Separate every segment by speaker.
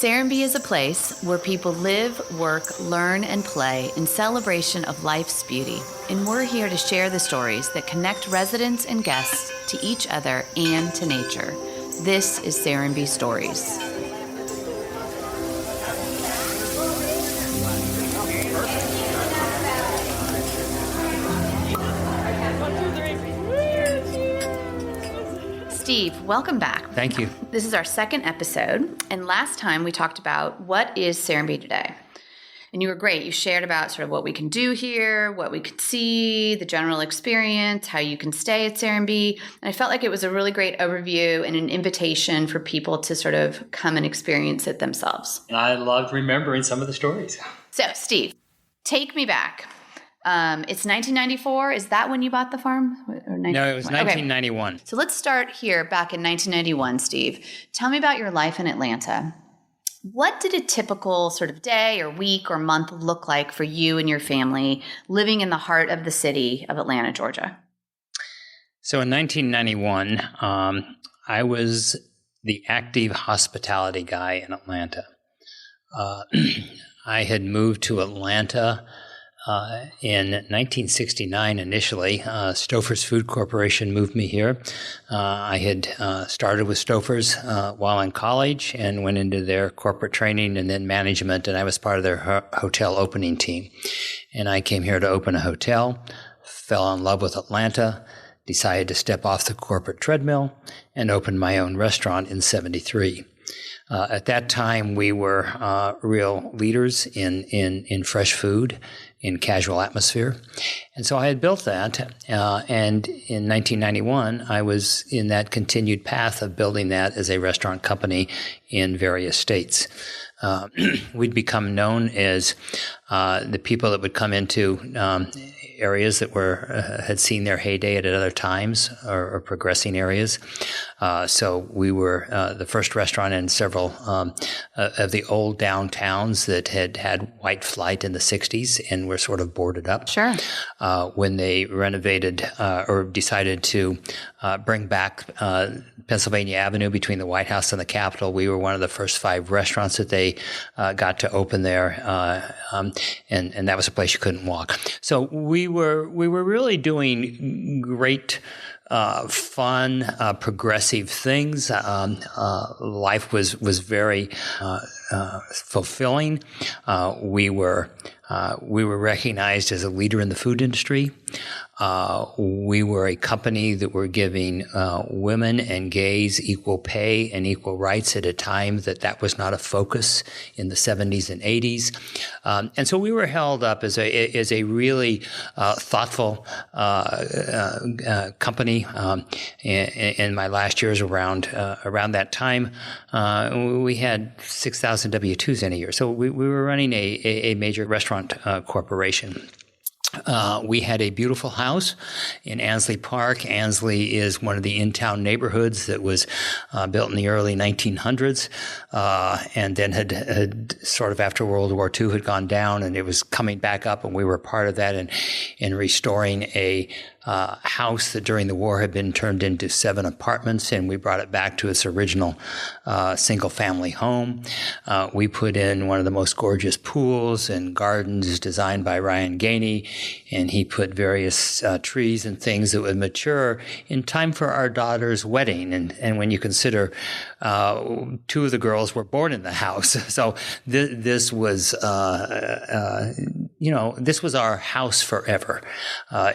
Speaker 1: Serenbe is a place where people live, work, learn, and play in celebration of life's beauty. And we're here to share the stories that connect residents and guests to each other and to nature. This is Serenbe Stories. Steve, welcome back.
Speaker 2: Thank you.
Speaker 1: This is our second episode, and last time we talked about what is Serenbe today. And you were great. You shared about sort of what we can do here, what we could see, the general experience, how you can stay at Serenbe. And I felt like it was a really great overview and an invitation for people to sort of come and experience it themselves.
Speaker 2: And I loved remembering some of the stories.
Speaker 1: So, Steve, take me back. It's 1994. Is that when you bought the farm?
Speaker 2: No, it was 1991.
Speaker 1: Okay. So let's start here back in 1991, Steve. Tell me about your life in Atlanta. What did a typical sort of day or week or month look like for you and your family living in the heart of the city of Atlanta, Georgia?
Speaker 2: So in 1991, I was the active hospitality guy in Atlanta. I had moved to Atlanta in 1969 initially. Stouffer's Food Corporation moved me here. I had started with Stouffer's while in college and went into their corporate training and then management, and I was part of their hotel opening team. And I came here to open a hotel, fell in love with Atlanta, decided to step off the corporate treadmill, and opened my own restaurant in '73. At that time, we were real leaders in fresh food, in casual atmosphere. And so I had built that. And in 1991, I was in that continued path of building that as a restaurant company in various states. We'd become known as the people that would come into areas that had seen their heyday at other times or progressing areas. So we were the first restaurant in several of the old downtowns that had white flight in the 60s and were sort of boarded up.
Speaker 1: Sure.
Speaker 2: When they renovated or decided to bring back Pennsylvania Avenue between the White House and the Capitol, we were one of the first 5 restaurants that they got to open there, and that was a place you couldn't walk. So we were really doing great, fun, progressive things. Life was very fulfilling. We were recognized as a leader in the food industry. We were a company that were giving women and gays equal pay and equal rights at a time that was not a focus in the 70s and 80s. And so we were held up as a really thoughtful company. In my last years around that time, we had 6,000 W-2s in a year. So we were running a major restaurant corporation. We had a beautiful house in Ansley Park. Ansley is one of the in-town neighborhoods that was built in the early 1900s, and then had sort of after World War II had gone down, and it was coming back up, and we were part of that in restoring a house that during the war had been turned into 7 apartments, and we brought it back to its original single-family home. We put in one of the most gorgeous pools and gardens designed by Ryan Gainey, and he put various trees and things that would mature in time for our daughter's wedding. And when you consider 2 of the girls were born in the house, so this was this was our house forever,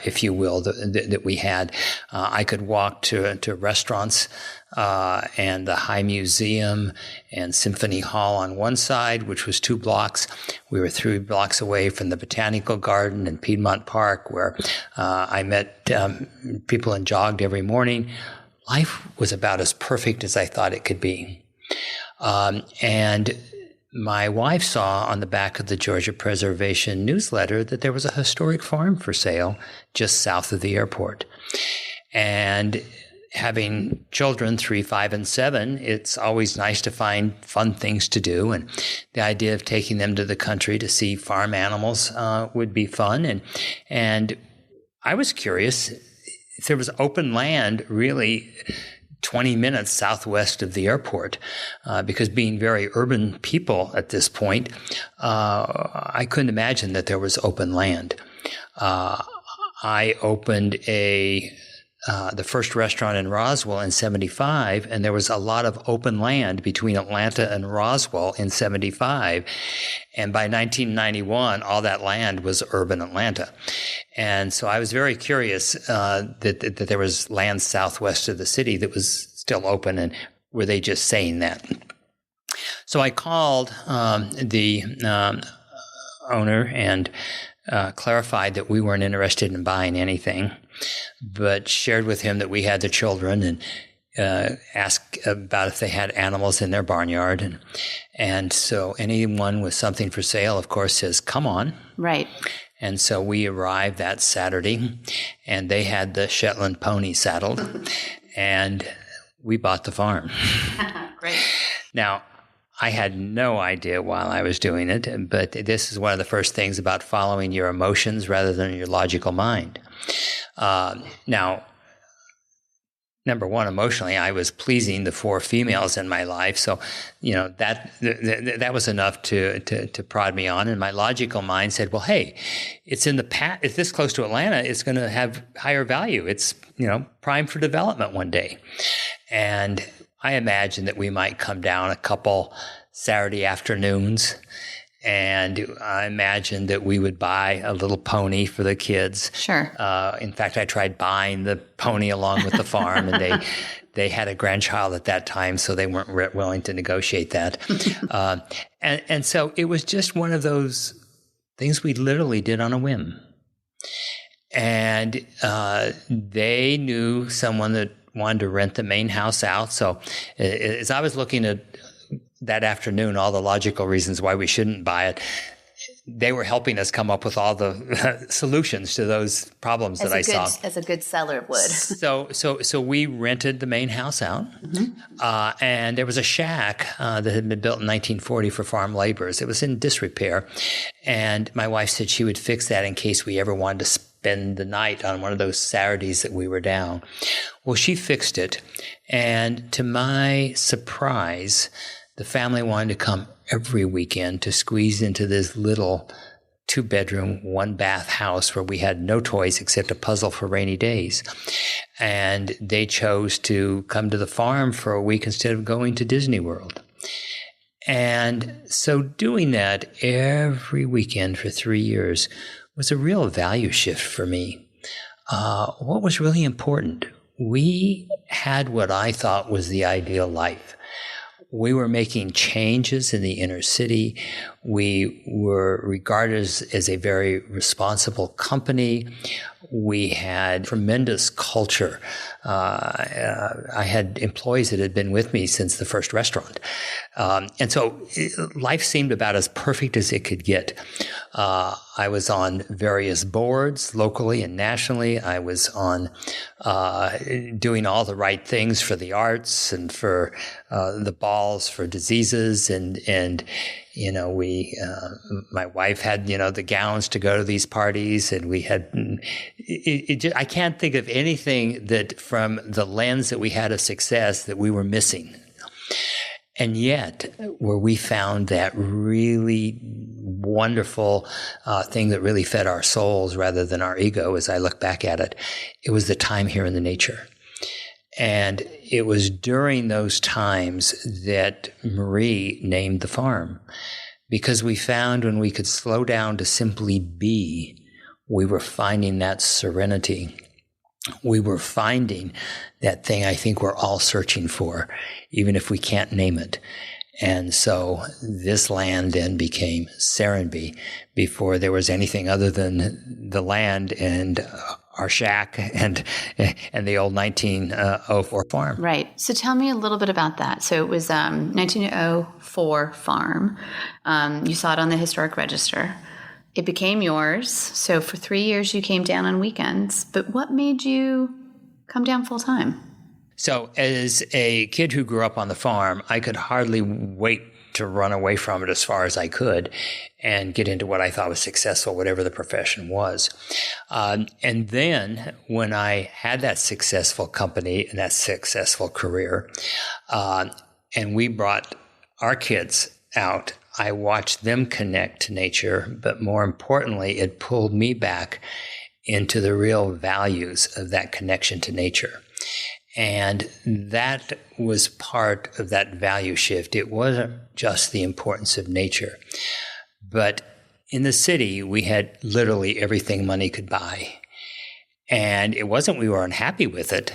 Speaker 2: if you will, that we had. I could walk to restaurants and the High Museum and Symphony Hall on one side, which was 2 blocks. We were 3 blocks away from the Botanical Garden and Piedmont Park, where I met people and jogged every morning. Life was about as perfect as I thought it could be. And my wife saw on the back of the Georgia Preservation newsletter that there was a historic farm for sale just south of the airport. And having children, 3, 5, and 7, it's always nice to find fun things to do. And the idea of taking them to the country to see farm animals would be fun. And I was curious if there was open land really 20 minutes southwest of the airport, because being very urban people at this point, I couldn't imagine that there was open land. I opened the first restaurant in Roswell in 75, and there was a lot of open land between Atlanta and Roswell in 75. And by 1991, all that land was urban Atlanta. And so I was very curious that there was land southwest of the city that was still open, and were they just saying that? So I called the owner and clarified that we weren't interested in buying anything, but shared with him that we had the children, and asked about if they had animals in their barnyard. And so anyone with something for sale, of course, says, come on.
Speaker 1: Right.
Speaker 2: And so we arrived that Saturday, and they had the Shetland pony saddled, and we bought the farm.
Speaker 1: Great. Now,
Speaker 2: I had no idea while I was doing it, but this is one of the first things about following your emotions rather than your logical mind. Now, number one, emotionally, I was pleasing the 4 females in my life, so that was enough to prod me on. And my logical mind said, "Well, hey, it's in the it's this close to Atlanta, it's going to have higher value. It's prime for development one day." And I imagined that we might come down a couple Saturday afternoons, and I imagined that we would buy a little pony for the kids.
Speaker 1: Sure.
Speaker 2: In fact, I tried buying the pony along with the farm, and they had a grandchild at that time, so they weren't willing to negotiate that. And so it was just one of those things we literally did on a whim. And they knew someone that wanted to rent the main house out. So as I was looking at that afternoon, all the logical reasons why we shouldn't buy it, they were helping us come up with all the solutions to those problems that I saw.
Speaker 1: As a good seller would.
Speaker 2: So we rented the main house out, and there was a shack that had been built in 1940 for farm laborers. It was in disrepair, and my wife said she would fix that in case we ever wanted to spend the night on one of those Saturdays that we were down. Well, she fixed it, and to my surprise, the family wanted to come every weekend to squeeze into this little 2-bedroom, 1-bath house where we had no toys except a puzzle for rainy days. And they chose to come to the farm for a week instead of going to Disney World. And so doing that every weekend for 3 years was a real value shift for me. What was really important? We had what I thought was the ideal life. We were making changes in the inner city. We were regarded as a very responsible company. We had tremendous culture. I had employees that had been with me since the first restaurant. And so life seemed about as perfect as it could get. I was on various boards locally and nationally. I was on doing all the right things for the arts and for the balls for diseases. And my wife had, the gowns to go to these parties, and we had, I can't think of anything that from the lens that we had of success that we were missing. And yet, where we found that really wonderful thing that really fed our souls rather than our ego, as I look back at it, it was the time here in the nature. And it was during those times that Marie named the farm, because we found when we could slow down to simply be, we were finding that serenity. We were finding that thing I think we're all searching for, even if we can't name it. And so this land then became Serenbe before there was anything other than the land and our shack and the old 1904 farm.
Speaker 1: Right. So tell me a little bit about that. So it was 1904 farm. You saw it on the historic register. It became yours. So for 3 years you came down on weekends. But what made you come down full time?
Speaker 2: So as a kid who grew up on the farm, I could hardly wait to run away from it as far as I could and get into what I thought was successful, whatever the profession was. And then when I had that successful company and that successful career, and we brought our kids out, I watched them connect to nature, but more importantly, it pulled me back into the real values of that connection to nature. And that was part of that value shift. It wasn't just the importance of nature, but in the city, we had literally everything money could buy. And it wasn't we were unhappy with it,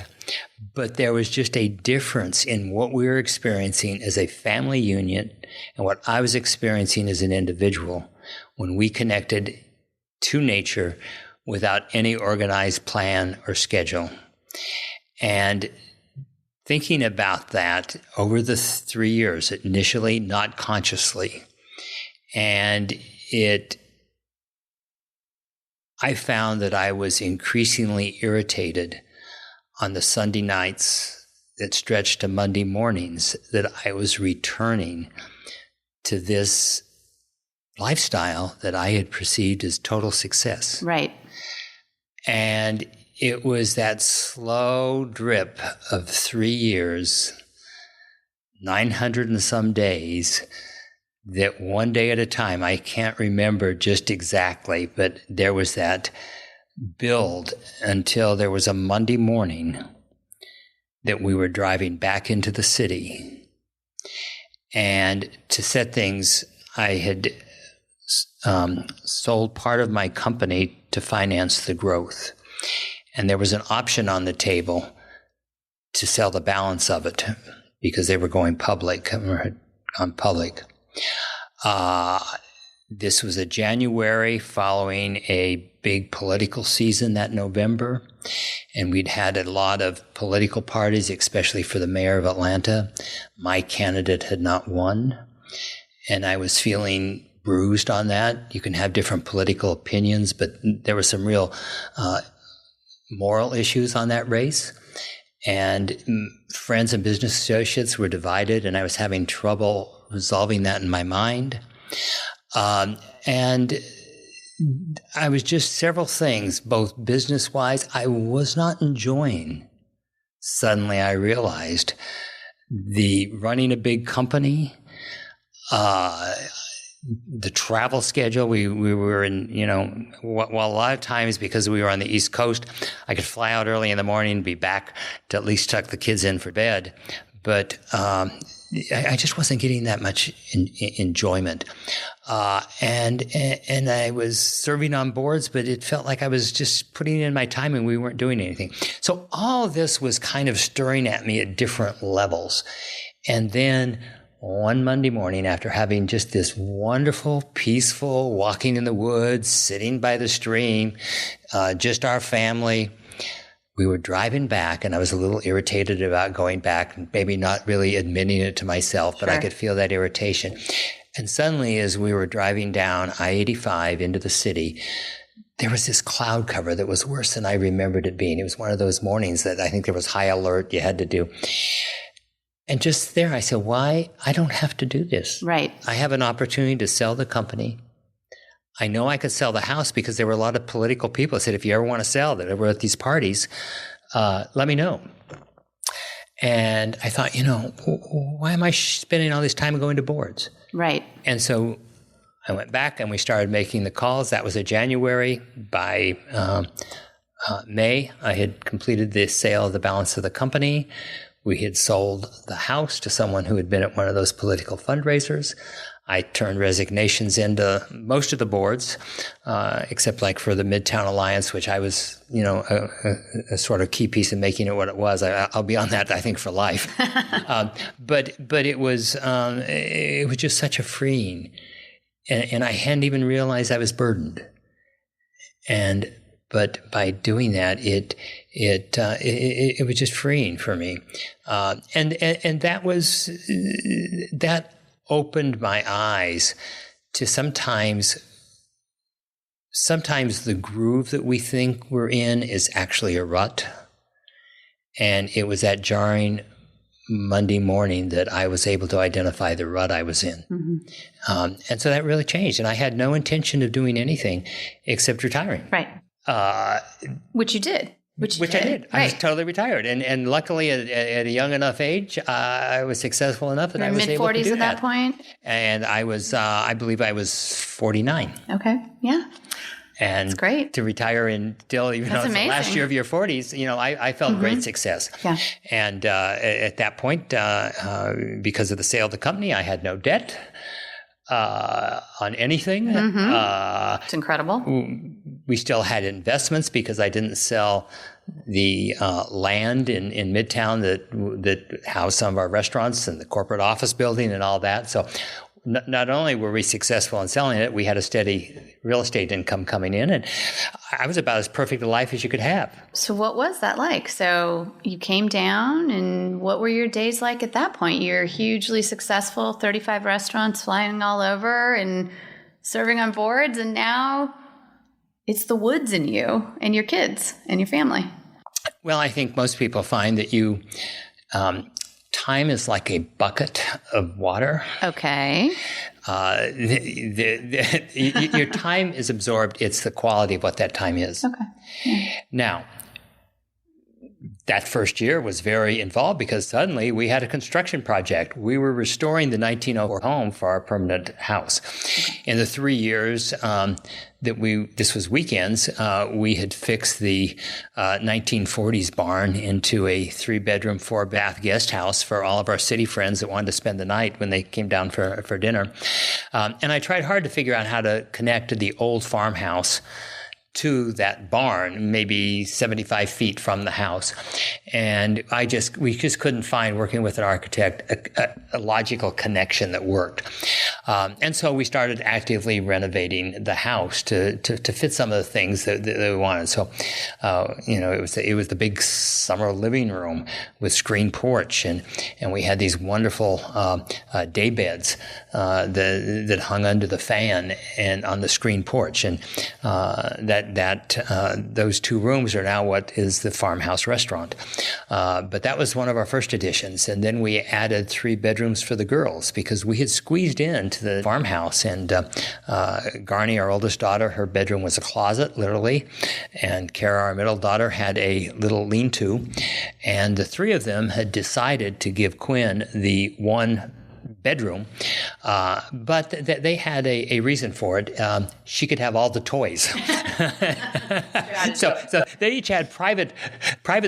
Speaker 2: but there was just a difference in what we were experiencing as a family union and what I was experiencing as an individual when we connected to nature without any organized plan or schedule. And thinking about that over the 3 years, initially not consciously, and I found that I was increasingly irritated on the Sunday nights that stretched to Monday mornings, that I was returning to this lifestyle that I had perceived as total success.
Speaker 1: Right.
Speaker 2: And it was that slow drip of 3 years, 900 and some days, that one day at a time, I can't remember just exactly, but there was that build until there was a Monday morning that we were driving back into the city. And to set things, I had sold part of my company to finance the growth. And there was an option on the table to sell the balance of it because they were going public or had gone public. This was a January following a big political season that November. And we'd had a lot of political parties, especially for the mayor of Atlanta. My candidate had not won. And I was feeling bruised on that. You can have different political opinions, but there were some real moral issues on that race. And friends and business associates were divided, and I was having trouble resolving that in my mind. And I was just several things, both business-wise, I was not enjoying. Suddenly I realized the running a big company, the travel schedule, we were in, while a lot of times because we were on the East Coast, I could fly out early in the morning and be back to at least tuck the kids in for bed. But I just wasn't getting that much enjoyment. And I was serving on boards, but it felt like I was just putting in my time and we weren't doing anything. So all of this was kind of stirring at me at different levels. And then one Monday morning, after having just this wonderful, peaceful walking in the woods, sitting by the stream, just our family, we were driving back, and I was a little irritated about going back, maybe not really admitting it to myself, but I could feel that irritation. And suddenly, as we were driving down I-85 into the city, there was this cloud cover that was worse than I remembered it being. It was one of those mornings that I think there was high alert you had to do. And just there, I said, why? I don't have to do this. Right. I have an opportunity to sell the company. I know I could sell the house because there were a lot of political people that said, if you ever want to sell that were at these parties, let me know. And I thought, why am I spending all this time going to boards? Right. And so I went back and we started making the calls. That was in January. By May, I had completed the sale of the balance of the company. We had sold the house to someone who had been at one of those political fundraisers. I turned resignations into most of the boards, except like for the Midtown Alliance, which I was, a sort of key piece in making it what it was. I'll be on that, I think, for life. But it was just such a freeing, and I hadn't even realized I was burdened. But by doing that, it was just freeing for me, and that opened my eyes to sometimes the groove that we think we're in is actually a rut, and it was that jarring Monday morning that I was able to identify the rut I was in. And so that really changed. And I had no intention of doing anything except retiring.
Speaker 1: Right. Which you did. Which
Speaker 2: I did.
Speaker 1: Right.
Speaker 2: I was totally retired. And luckily, at a young enough age, I was successful enough that I was able to do that.
Speaker 1: Mid-40s at that point?
Speaker 2: And I was, I believe I was 49.
Speaker 1: Okay. Yeah.
Speaker 2: And
Speaker 1: that's great.
Speaker 2: To retire until even though it's the last year of your 40s, I felt great success.
Speaker 1: Yeah.
Speaker 2: And at that point, because of the sale of the company, I had no debt on anything.
Speaker 1: It's incredible.
Speaker 2: We still had investments because I didn't sell the land in Midtown that housed some of our restaurants and the corporate office building and all that. So not only were we successful in selling it, we had a steady real estate income coming in, and I was about as perfect a life as you could have.
Speaker 1: So what was that like? So you came down, and what were your days like at that point? You're hugely successful, 35 restaurants flying all over and serving on boards, and now it's the woods and you and your kids and your family.
Speaker 2: Well, I think most people find that time is like a bucket of water.
Speaker 1: Okay.
Speaker 2: Your time is absorbed. It's the quality of what that time is.
Speaker 1: Okay. Yeah.
Speaker 2: Now, that first year was very involved because suddenly we had a construction project. We were restoring the 1904 home for our permanent house. In the 3 years this was weekends, we had fixed the 1940s barn into a 3-bedroom, 4-bath guest house for all of our city friends that wanted to spend the night when they came down for dinner. And I tried hard to figure out how to connect the old farmhouse to that barn, maybe 75 feet from the house. And we just couldn't find, working with an architect, a logical connection that worked. And so we started actively renovating the house to fit some of the things that we wanted. So, it was the big summer living room with screen porch, and we had these wonderful day beds that hung under the fan and on the screen porch, and those 2 rooms are now what is the Farmhouse restaurant. But that was one of our first additions. And then we added 3 bedrooms for the girls because we had squeezed into the farmhouse. And Garni, our oldest daughter, her bedroom was a closet, literally. And Kara, our middle daughter, had a little lean-to. And the 3 of them had decided to give Quinn the one bedroom, but they had a reason for it. She could have all the toys. So they each had private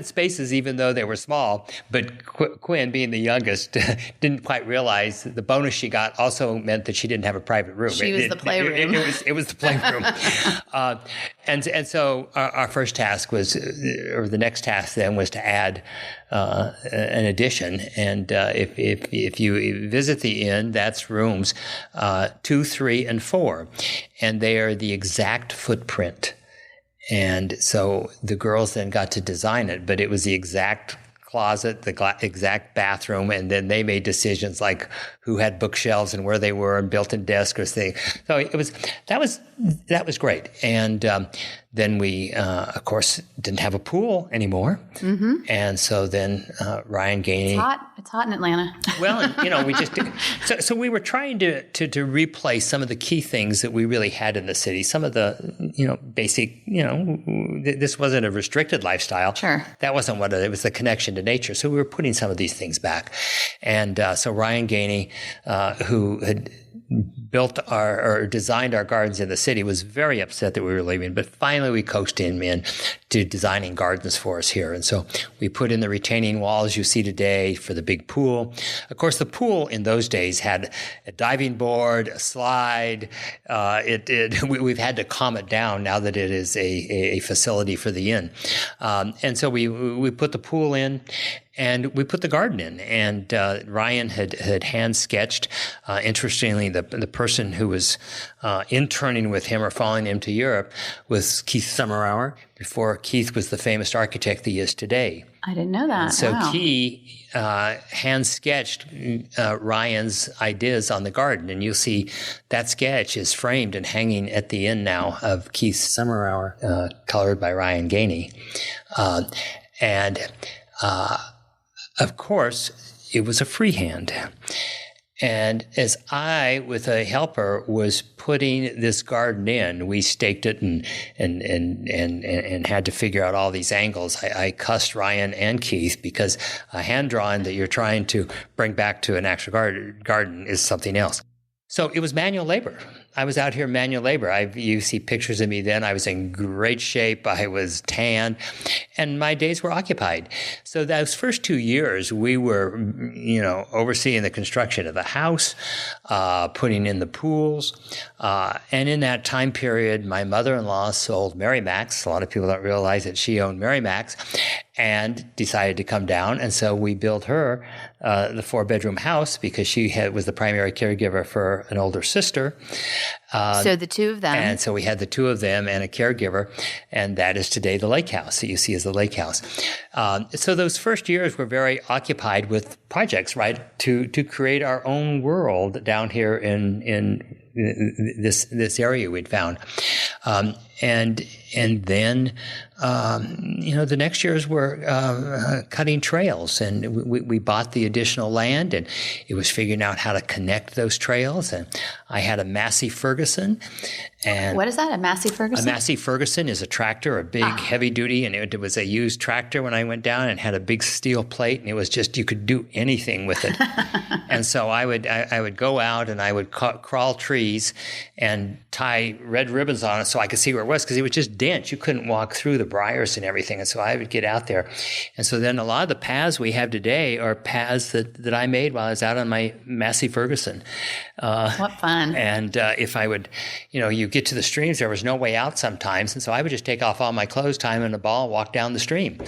Speaker 2: spaces, even though they were small. But Quinn, being the youngest, didn't quite realize that the bonus she got also meant that she didn't have a private room.
Speaker 1: She was the playroom.
Speaker 2: It was the playroom. And so our first task was, or the next task then was to add an addition. And if you visit the inn, that's rooms 2, 3, and 4, and they are the exact footprint. And so the girls then got to design it, but it was the exact closet, the exact bathroom, and then they made decisions like who had bookshelves and where they were and built-in desks or things. So that was great. And then we, of course, didn't have a pool anymore. Mm-hmm. And so then Ryan Gainey.
Speaker 1: It's hot in Atlanta.
Speaker 2: Well, we just so we were trying to replace some of the key things that we really had in the city. Some of the basic this wasn't a restricted lifestyle.
Speaker 1: Sure.
Speaker 2: That wasn't what it was. The connection to nature. So we were putting some of these things back, and so Ryan Gainey, who had built or designed our gardens in the city, was very upset that we were leaving, but finally we coaxed him in to designing gardens for us here. And so we put in the retaining walls you see today for the big pool. Of course, the pool in those days had a diving board, a slide. We've had to calm it down now that it is a facility for the inn. And so we put the pool in, and we put the garden in, and Ryan had hand sketched. Interestingly, the person who was interning with him or following him to Europe was Keith Summerhour, before Keith was the famous architect that he is today.
Speaker 1: I didn't know that.
Speaker 2: So
Speaker 1: wow.
Speaker 2: he hand sketched Ryan's ideas on the garden, and you'll see that sketch is framed and hanging at the inn now of Keith Summerhour, colored by Ryan Gainey, and. Of course, it was a freehand. And as I, with a helper, was putting this garden in, we staked it and had to figure out all these angles. I cussed Ryan and Keith because a hand drawing that you're trying to bring back to an actual garden is something else. So it was manual labor. I was out here manual labor. You see pictures of me then. I was in great shape. I was tan, and my days were occupied. So those first 2 years, we were, overseeing the construction of the house, putting in the pools. And in that time period, my mother-in-law sold Mary Mac's. A lot of people don't realize that she owned Mary Mac's and decided to come down. And so we built her the 4-bedroom house because she was the primary caregiver for an older sister.
Speaker 1: So the two of them.
Speaker 2: And so we had the two of them and a caregiver, and that is today the lake house that you see as the lake house. So those first years were very occupied with projects, right, to create our own world down here in this area we'd found. And then, the next years were cutting trails, and we bought the additional land, and it was figuring out how to connect those trails. And I had a Massey Ferguson. And
Speaker 1: what is that, a Massey Ferguson?
Speaker 2: A Massey Ferguson is a tractor, a big heavy duty, and it was a used tractor when I went down, and had a big steel plate, and it was just, you could do anything with it. And so I would go out and I would crawl trees and tie red ribbons on it so I could see where it was, because it was just dense. You couldn't walk through the briars and everything. And so I would get out there. And so then a lot of the paths we have today are paths that I made while I was out on my Massey Ferguson.
Speaker 1: What fun.
Speaker 2: And if I would, you get to the streams, there was no way out sometimes. And so I would just take off all my clothes, tie them in a ball, and walk down the stream.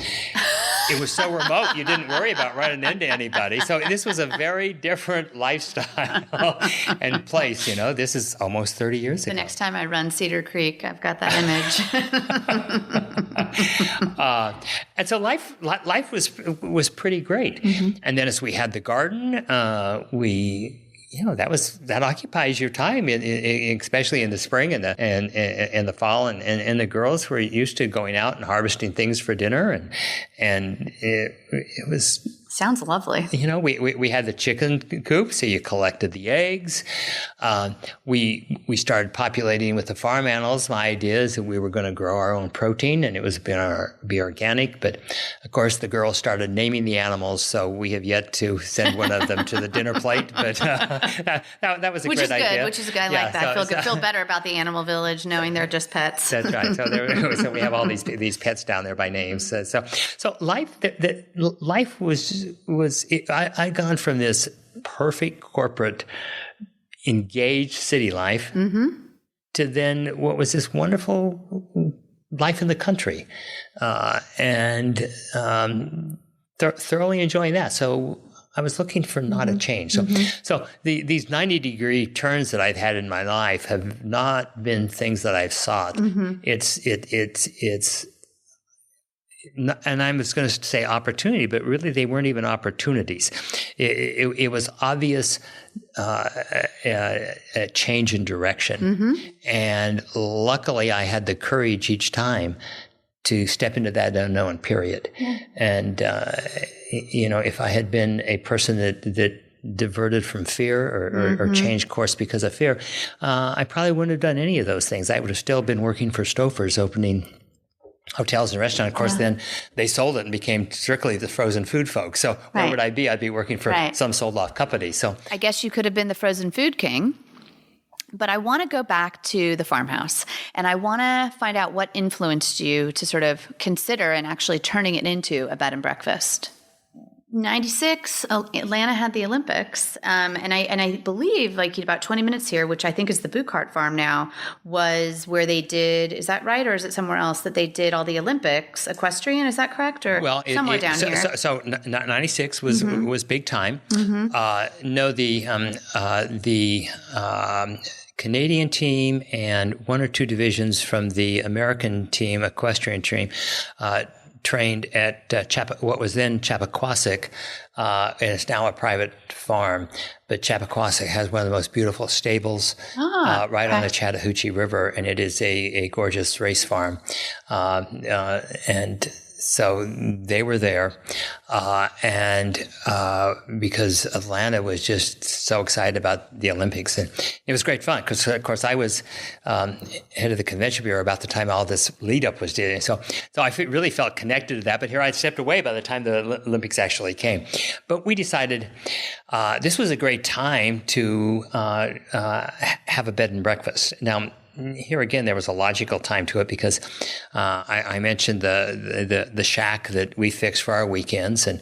Speaker 2: It was so remote, you didn't worry about running into anybody. So this was a very different lifestyle and place. This is almost 30 years ago.
Speaker 1: The next time I run Cedar Creek, I've got that image.
Speaker 2: And so life was pretty great. Mm-hmm. And then as we had the garden, that occupies your time, especially in the spring and the fall, and the girls were used to going out and harvesting things for dinner, and it was.
Speaker 1: Sounds lovely.
Speaker 2: We had the chicken coop, so you collected the eggs. We started populating with the farm animals. My idea is that we were going to grow our own protein, and it was be organic. But of course, the girls started naming the animals, so we have yet to send one of them to the dinner plate. But that was a great idea.
Speaker 1: Which is good. I like that. Feel better about the animal village knowing they're just pets.
Speaker 2: That's right. So we have all these pets down there by name. So life was I gone from this perfect corporate engaged city life to then what was this wonderful life in the country, and thoroughly enjoying that. So I was looking for not a change. So these 90-degree turns that I've had in my life have not been things that I've sought. It's and I was going to say opportunity, but really they weren't even opportunities. It was obvious a change in direction. And luckily I had the courage each time to step into that unknown period. Yeah. And, if I had been a person that diverted from fear or changed course because of fear, I probably wouldn't have done any of those things. I would have still been working for Stouffer's, opening hotels and restaurants. Of course, then they sold it and became strictly the frozen food folks. So where would I be? I'd be working for some sold off company. So
Speaker 1: I guess you could have been the frozen food king. But I want to go back to the farmhouse, and I want to find out what influenced you to sort of consider and actually turning it into a bed and breakfast. 96, Atlanta had the Olympics, and I believe like about 20 minutes here, which I think is the Boot Cart Farm now, was where they did. Is that right, or is it somewhere else that they did all the Olympics? Equestrian, is that correct, or somewhere down here?
Speaker 2: So 96 was big time. No, the Canadian team and one or two divisions from the American team, equestrian team, trained at what was then Chappaqua, and it's now a private farm. But Chappaqua has one of the most beautiful stables right on the Chattahoochee River, and it is a gorgeous race farm. And So they were there, and because Atlanta was just so excited about the Olympics, and it was great fun because, of course, I was head of the convention bureau about the time all this lead up was doing. So I really felt connected to that. But here I stepped away by the time the Olympics actually came. But we decided this was a great time to have a bed and breakfast. Now, here again, there was a logical time to it because I mentioned the shack that we fixed for our weekends, and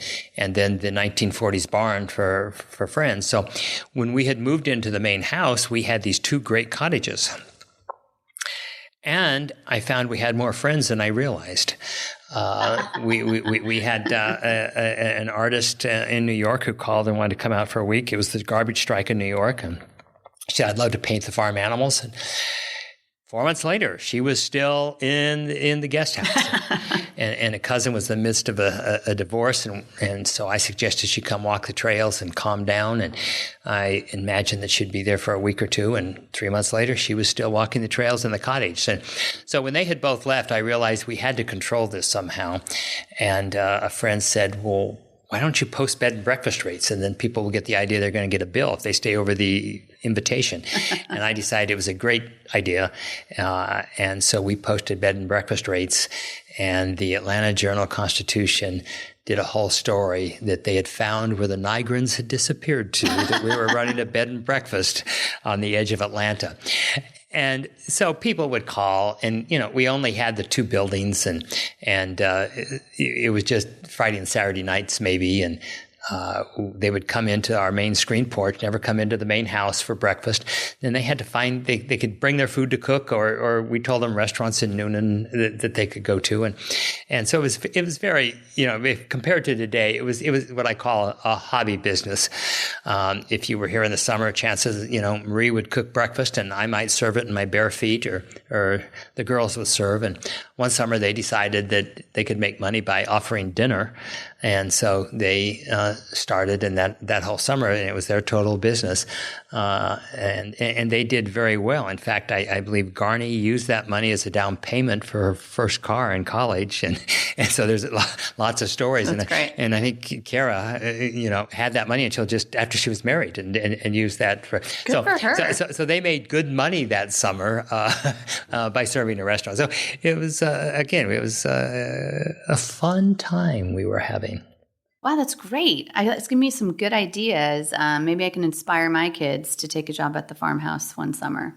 Speaker 2: then the 1940s barn for friends. So when we had moved into the main house, we had these two great cottages, and I found we had more friends than I realized. We had an artist in New York who called and wanted to come out for a week. It was the garbage strike in New York, and she said, "I'd love to paint the farm animals." And 4 months later, she was still in the guest house, and a cousin was in the midst of a divorce, and so I suggested she come walk the trails and calm down, and I imagined that she'd be there for a week or two, and 3 months later, she was still walking the trails in the cottage. And so when they had both left, I realized we had to control this somehow, and a friend said, "Well, why don't you post bed and breakfast rates? And then people will get the idea they're going to get a bill if they stay over the invitation." And I decided it was a great idea. And so we posted bed and breakfast rates, and the Atlanta Journal-Constitution did a whole story that they had found where the Nygrens had disappeared to, that we were running a bed and breakfast on the edge of Atlanta. And so people would call, and we only had the two buildings, and it was just Friday and Saturday nights maybe, and they would come into our main screen porch, never come into the main house for breakfast. Then they had to find they could bring their food to cook, or we told them restaurants in Noonan that they could go to, and so it was very if compared to today, it was what I call a hobby business. If you were here in the summer, chances Marie would cook breakfast and I might serve it in my bare feet, or the girls would serve. And one summer they decided that they could make money by offering dinner. And so they started, and that whole summer, and it was their total business, and they did very well. In fact, I believe Garney used that money as a down payment for her first car in college, and so there's lots of stories.
Speaker 1: That's great.
Speaker 2: And I think Kara, had that money until just after she was married, and used that for.
Speaker 1: Good for her.
Speaker 2: So they made good money that summer by serving a restaurant. So it was a fun time we were having.
Speaker 1: Wow, that's great. It's giving me some good ideas. Maybe I can inspire my kids to take a job at the farmhouse one summer.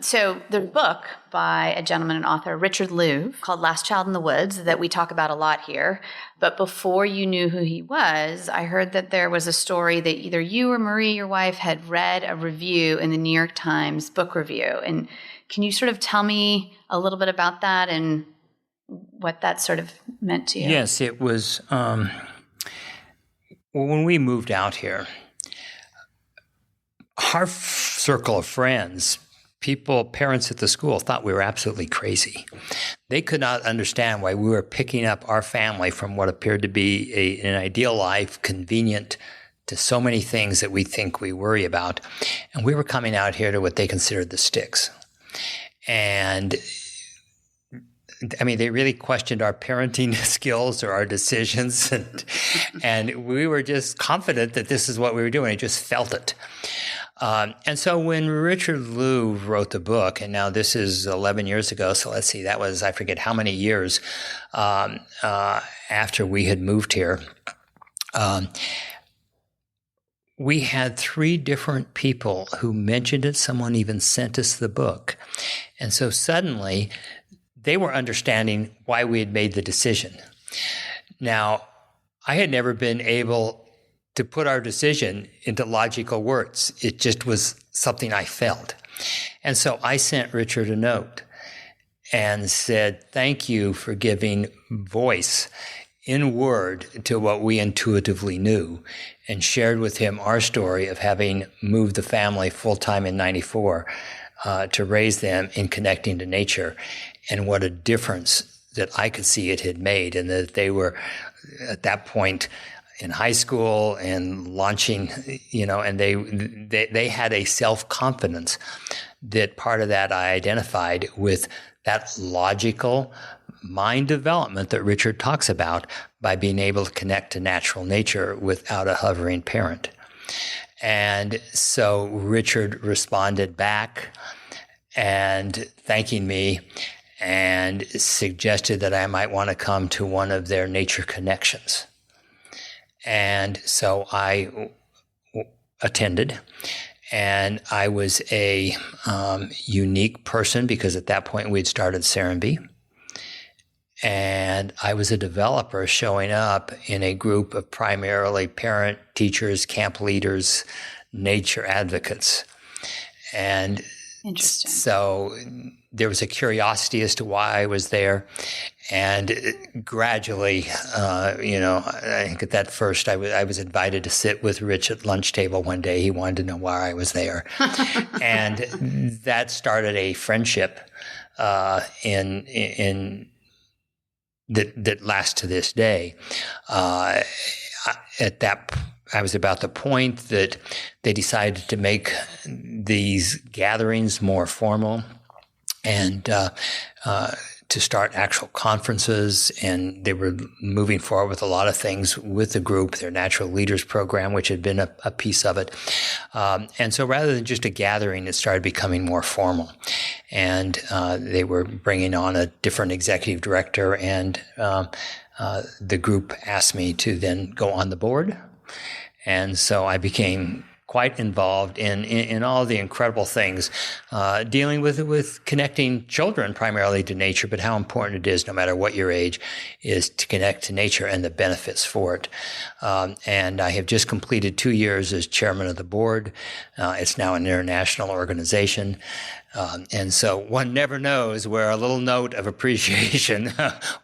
Speaker 1: So there's a book by a gentleman and author, Richard Louv, called Last Child in the Woods, that we talk about a lot here. But before you knew who he was, I heard that there was a story that either you or Marie, your wife, had read a review in the New York Times book review. And can you sort of tell me a little bit about that and what that sort of meant to you?
Speaker 2: Yes, it was... Well, when we moved out here, our circle of friends, parents at the school, thought we were absolutely crazy. They could not understand why we were picking up our family from what appeared to be an ideal life, convenient to so many things that we think we worry about. And we were coming out here to what they considered the sticks. And I mean, they really questioned our parenting skills or our decisions, and we were just confident that this is what we were doing. I just felt it. And so when Richard Louv wrote the book, and now this is 11 years ago, so let's see, that was, I forget how many years after we had moved here, we had 3 different people who mentioned it. Someone even sent us the book. And so suddenly they were understanding why we had made the decision. Now, I had never been able to put our decision into logical words. It just was something I felt. And so I sent Richard a note and said, "Thank you for giving voice in word to what we intuitively knew," and shared with him our story of having moved the family full-time in 94 to raise them in connecting to nature, and what a difference that I could see it had made, and that they were at that point in high school and launching, and they had a self-confidence that part of that I identified with that logical mind development that Richard talks about by being able to connect to natural nature without a hovering parent. And so Richard responded back and thanking me and suggested that I might want to come to one of their nature connections. And so I attended, and I was a unique person because at that point we'd started Serenbe. And I was a developer showing up in a group of primarily parent, teachers, camp leaders, nature advocates. And
Speaker 1: Interesting.
Speaker 2: so there was a curiosity as to why I was there. And gradually, I think at that first I was invited to sit with Rich at lunch table one day. He wanted to know why I was there. And that started a friendship that lasts to this day. At that, I was about the point that they decided to make these gatherings more formal and to start actual conferences, and they were moving forward with a lot of things with the group, their Natural Leaders Program, which had been a piece of it. And so rather than just a gathering, it started becoming more formal. And they were bringing on a different executive director, and the group asked me to then go on the board. And so I became quite involved in all the incredible things, dealing with connecting children primarily to nature, but how important it is, no matter what your age, is to connect to nature and the benefits for it. And I have just completed 2 years as chairman of the board. It's now an international organization. And so one never knows where a little note of appreciation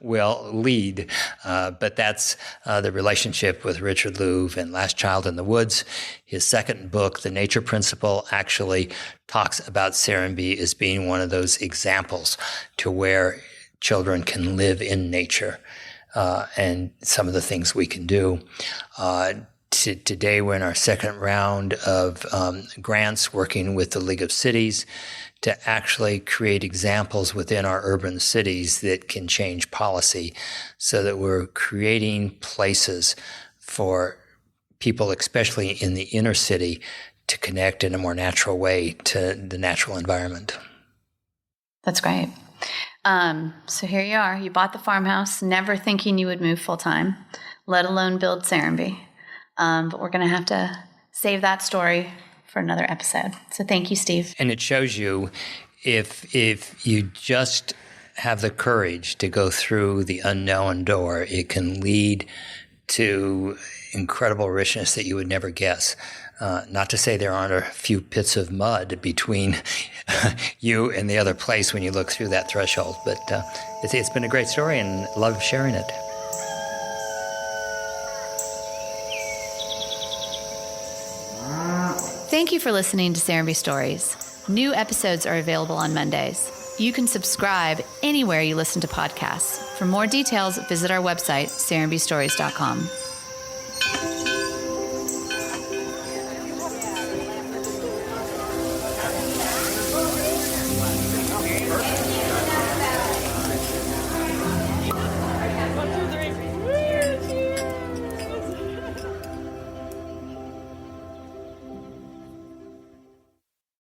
Speaker 2: will lead. But that's the relationship with Richard Louv and Last Child in the Woods. His second book, The Nature Principle, actually talks about Serenbe as being one of those examples to where children can live in nature and some of the things we can do. Today, we're in our second round of grants working with the League of Cities to actually create examples within our urban cities that can change policy so that we're creating places for people, especially in the inner city, to connect in a more natural way to the natural environment. That's
Speaker 1: great. So here you are. You bought the farmhouse, never thinking you would move full-time, let alone build Serenbe. But we're going to have to save that story for another episode. So thank you, Steve.
Speaker 2: And it shows you if you just have the courage to go through the unknown door, it can lead to incredible richness that you would never guess. Not to say there aren't a few pits of mud between you and the other place when you look through that threshold. But it's been a great story and love sharing it.
Speaker 1: Thank you for listening to Serenbe Stories. New episodes are available on Mondays. You can subscribe anywhere you listen to podcasts. For more details, visit our website, serenbestories.com.